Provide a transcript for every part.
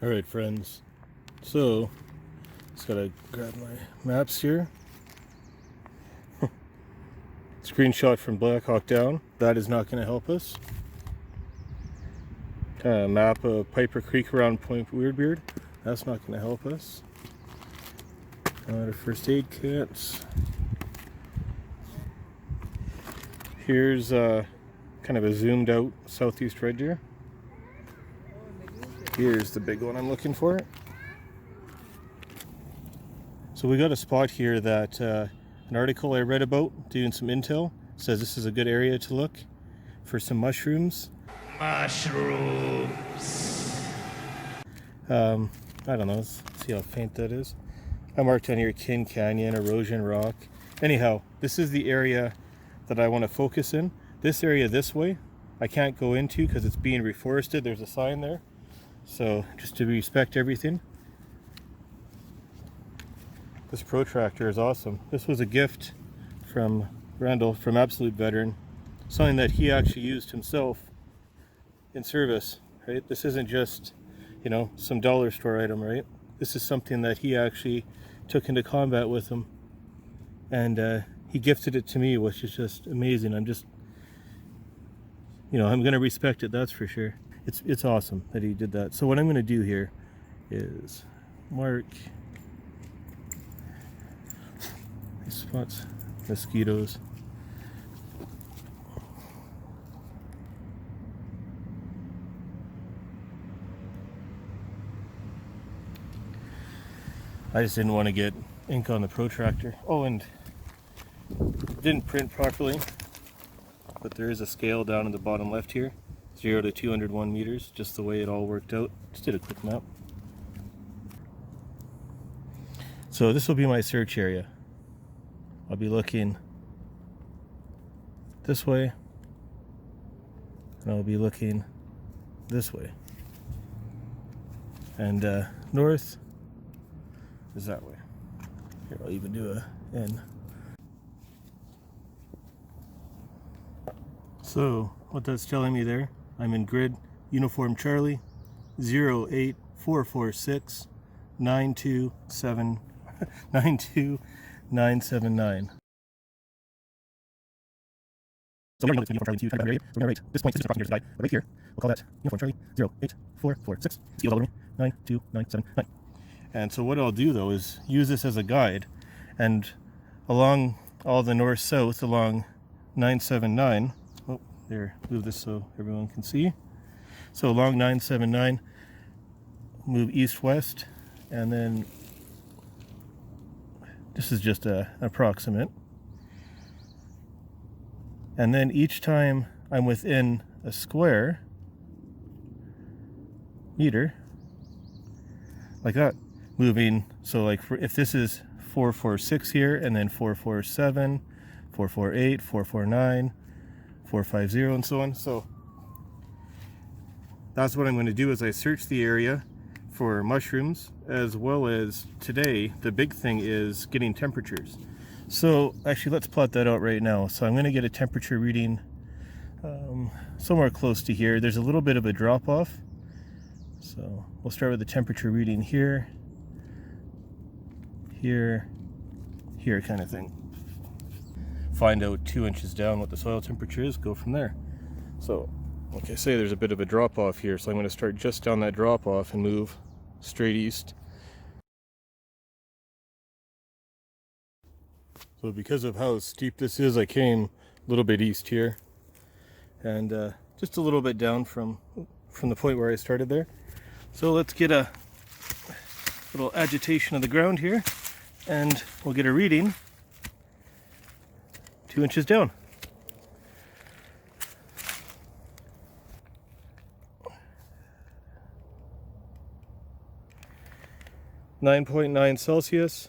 Alright friends, so just gotta grab my maps here. Screenshot from Black Hawk Down, that is not going to help us. Map of Piper Creek around Point Weirdbeard, that's not going to help us. Our first aid kits. Here's kind of a zoomed out southeast red deer. Here's the big one I'm looking for. So we got a spot here that an article I read about doing some intel says this is a good area to look for some mushrooms. Mushrooms! I don't know, let's see how faint that is. I marked on here Kin Canyon, Erosion Rock. Anyhow, this is the area that I want to focus in. This area this way, I can't go into because it's being reforested. There's a sign there. So just to respect everything. This protractor is awesome. This was a gift from Randall, from Absolute Veteran. Something that he actually used himself in service, right? This isn't just, you know, some dollar store item, right? This is something that he actually took into combat with him. And he gifted it to me, which is just amazing. I'm just, you know, I'm gonna respect it, that's for sure. It's awesome that he did that. So what I'm gonna do here is mark these spots, mosquitoes. I just didn't want to get ink on the protractor. Oh, and it didn't print properly, but there is a scale down in the bottom left here. 0 to 201 meters, just the way it all worked out. Just did a quick map. So this will be my search area. I'll be looking this way, and I'll be looking this way. And north is that way. Here, I'll even do a N. So what that's telling me there, I'm in grid uniform Charlie 08446 92979. So we're going to uniform Charlie 2 kind of area. So we're going to rate this point, this is across here, this guy. But right here, we'll call that uniform Charlie 08446. Skills all over me 92979. And so what I'll do though is use this as a guide, and along all the north-south along 979. Oh, there, move this so everyone can see. So along 979, move east-west, and then this is just an approximate. And then each time I'm within a square meter, like that, moving. So like if this is 446 here, and then 447, 448, 449, 450, and so on. So that's what I'm going to do as I search the area for mushrooms, as well as today the big thing is getting temperatures. So actually let's plot that out right now. So I'm going to get a temperature reading somewhere close to here. There's a little bit of a drop off, so we'll start with the temperature reading here, here, here kind of thing. Find out 2 inches down what the soil temperature is, go from there. So like I say, there's a bit of a drop off here, so I'm going to start just down that drop off and move straight east. So because of how steep this is, I came a little bit east here, and just a little bit down from the point where I started there. So let's get a little agitation of the ground here, and we'll get a reading 2 inches down. .9 Celsius,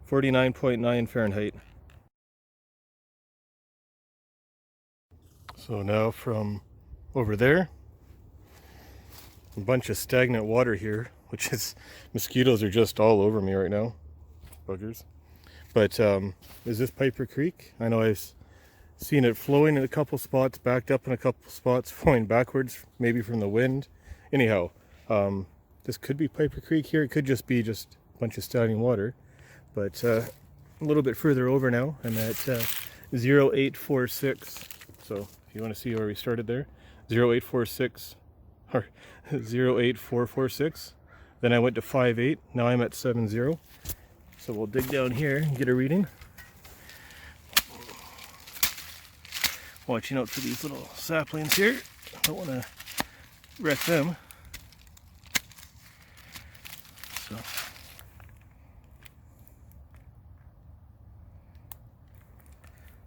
49.9 Fahrenheit. So now from over there, a bunch of stagnant water here, which is, mosquitoes are just all over me right now, buggers. But is this Piper Creek? I know I've seen it flowing in a couple spots, backed up in a couple spots, flowing backwards, maybe from the wind. Anyhow, This could be Piper Creek here. It could just be a bunch of standing water. But a little bit further over now, I'm at 0846. So if you want to see where we started there, 0846 or 08446. Then I went to 58. Now I'm at 70. So we'll dig down here and get a reading. Watching out for these little saplings here. Don't want to wreck them.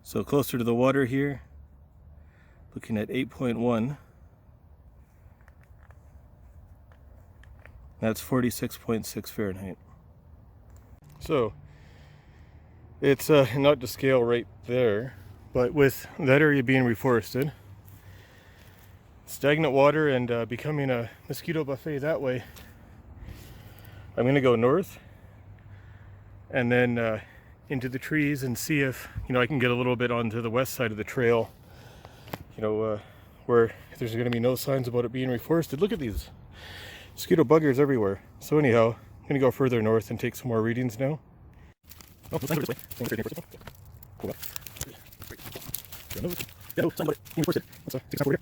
So closer to the water here, looking at 8.1. That's 46.6 Fahrenheit. So it's not to scale right there, but with that area being reforested, stagnant water and becoming a mosquito buffet that way, I'm going to go north and then into the trees and see if, I can get a little bit onto the west side of the trail, where there's going to be no signs about it being reforested. Look at these mosquito buggers everywhere. So anyhow, I'm going to go further north and take some more readings now. Oh, let's go this way. Cool. Yeah, no, sign about it. Being reforested. Let's take a stop over here.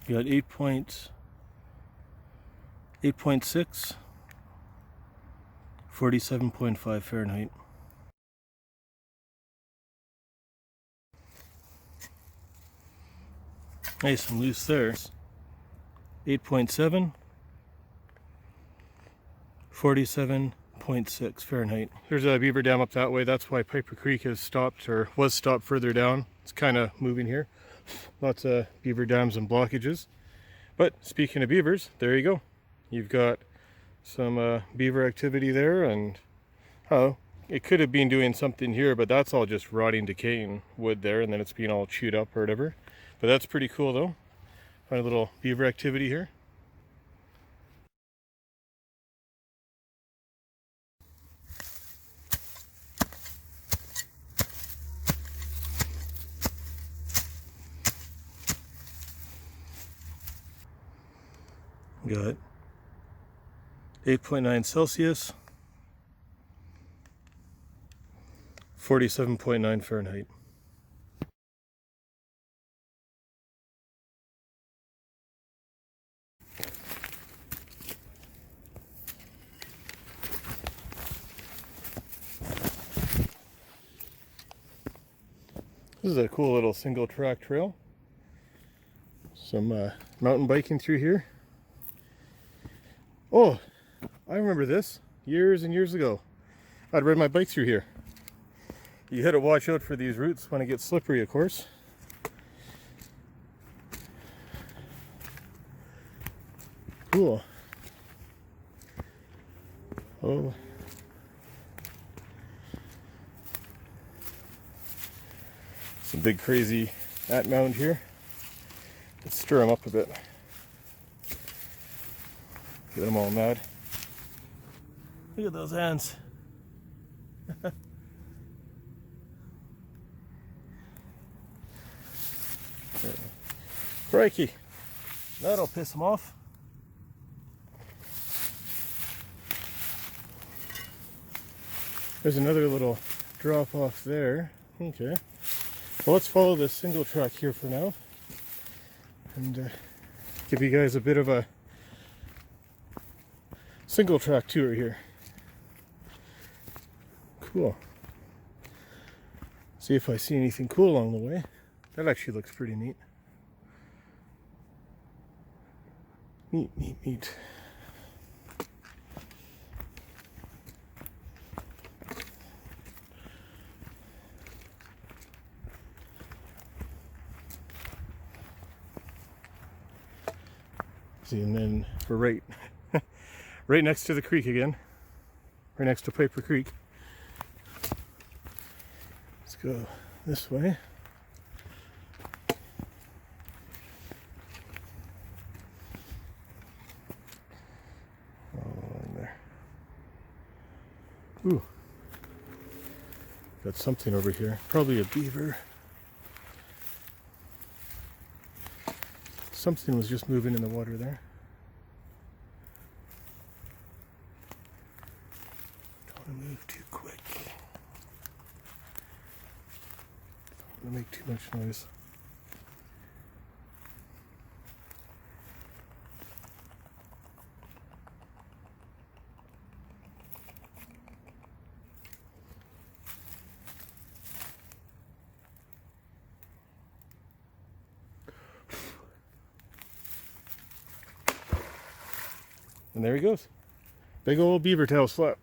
You got 8.6, 47.5 Fahrenheit. Nice and loose there. 8.7, 47.6 Fahrenheit. There's a beaver dam up that way. That's why Piper Creek has stopped, or was stopped further down. It's kind of moving here. Lots of beaver dams and blockages. But speaking of beavers, there you go. You've got some beaver activity there, and it could have been doing something here, but that's all just rotting, decaying wood there, and then it's being all chewed up or whatever. But that's pretty cool though. Find a little beaver activity here. Got 8.9 Celsius, 47.9 Fahrenheit. This is a cool little single track trail. Some mountain biking through here. Oh, I remember this years and years ago. I'd ride my bike through here. You had to watch out for these roots when it gets slippery, of course. Cool. Oh. Some big crazy at mound here. Let's stir them up a bit. Get them all mad. Look at those ants. Crikey. That'll piss them off. There's another little drop off there. Okay. Well, let's follow this single track here for now. And give you guys a bit of a single track tour here. Cool. See if I see anything cool along the way. That actually looks pretty neat. Neat, neat, neat. See, and then we're right next to the creek again. Right next to Piper Creek. Let's go this way. got something over here. Probably a beaver. Something was just moving in the water there. Don't want to move too quick. Don't want to make too much noise. And there he goes. Big old beaver tail slap.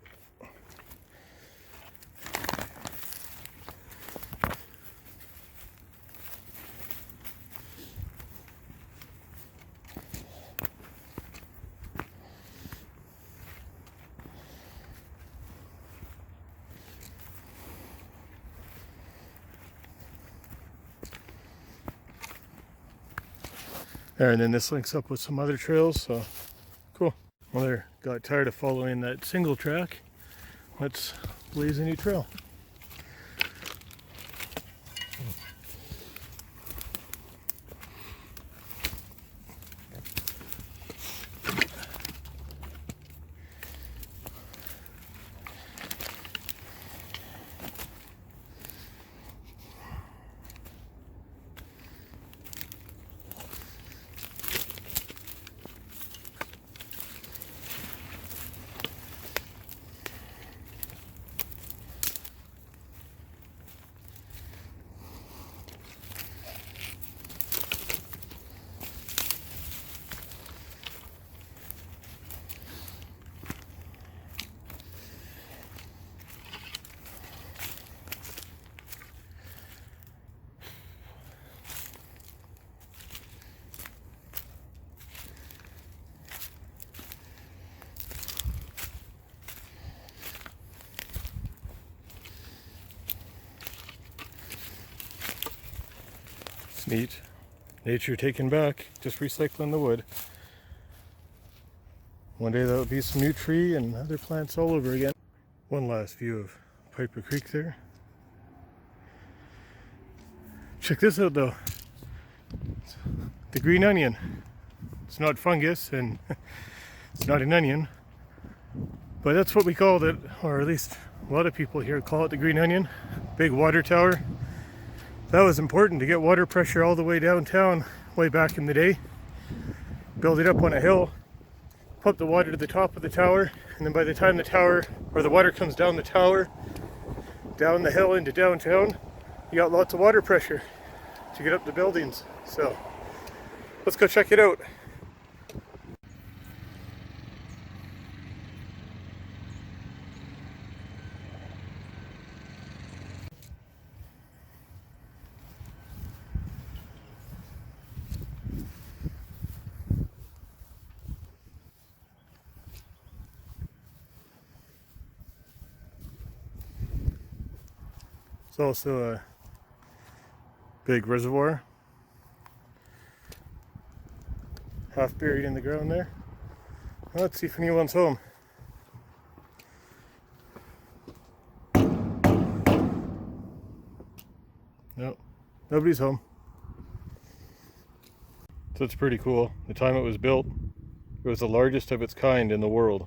There, and then this links up with some other trails, so cool. Well, there, got tired of following that single track. Let's blaze a new trail. It's neat. Nature taken back, just recycling the wood. One day that'll be some new tree and other plants all over again. One last view of Piper Creek there. Check this out though. It's the green onion. It's not fungus and it's not an onion, but that's what we called it, or at least a lot of people here call it the green onion. Big water tower. That was important to get water pressure all the way downtown way back in the day. Build it up on a hill, pump the water to the top of the tower, and then by the time the tower, or the water comes down the tower, down the hill into downtown, you got lots of water pressure to get up the buildings. So let's go check it out. It's also a big reservoir, half buried in the ground there. Let's see if anyone's home. Nope, nobody's home. So it's pretty cool. The time it was built, it was the largest of its kind in the world.